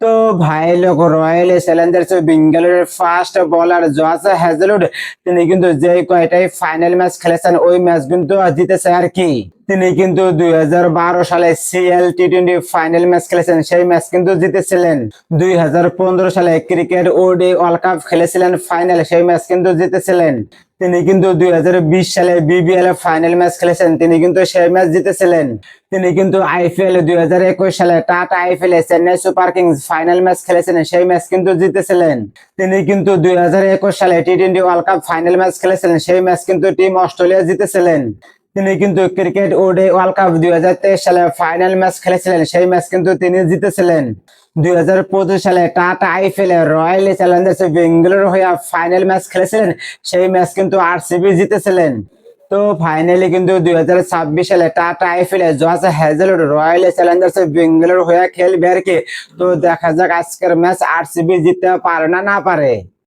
তো ভাই লোক রয়্যাল চ্যালেঞ্জার্স বেঙ্গালুরুর ফার্স্ট বোলার জস হ্যাজেলউড তিনি কিন্তু যে কয়টাই ফাইনাল ম্যাচ খেলেছেন ওই ম্যাচ কিন্তু জিতেছে আর কি। তিনি কিন্তু 2012 সালে সিএল টি-20 ফাইনাল ম্যাচ খেলেছেন, সেই ম্যাচ কিন্তু জিতেছিলেন। 2015 সালে ক্রিকেট ওডি ওয়ার্ল্ড কাপ খেলেছিলেন ফাইনাল, সেই ম্যাচ কিন্তু জিতেছিলেন। তিনি কিন্তু 2020 সালে বিবিএল ফাইনাল ম্যাচ খেলেছেন, তিনি কিন্তু সেই ম্যাচ জিতেছিলেন। তিনি কিন্তু আইপিএল 2021 সালে Tata IPL Chennai super kings final match খেলেছেন, সেই ম্যাচ কিন্তু জিতেছিলেন। তিনি কিন্তু 2021 সালে টি-20 ওয়ার্ল্ড কাপ ফাইনাল ম্যাচ খেলেছিলেন, সেই ম্যাচ কিন্তু টিম অস্ট্রেলিয়া জিতেছিলেন। তিনি কিন্তু ক্রিকেট ওডি ওয়ার্ল্ড কাপ 2023 সালে ফাইনাল ম্যাচ খেলেছিলেন, সেই ম্যাচ কিন্তু তিনি জিতেছিলেন। 2025 সালে Tata IPL royal Challengers Bengaluru হয়ে ফাইনাল ম্যাচ খেলেছিলেন, সেই ম্যাচ কিন্তু আরসিবি জিতেছিলেন। তো ফাইনালি কিন্তু 2026 সালে Tata IPL Josh Hazlewood royal Challengers Bengaluru হয়ে খেলবে আর কি। তো দেখা যাক আজকের ম্যাচ আরসিবি জিততে পারে না না পারে।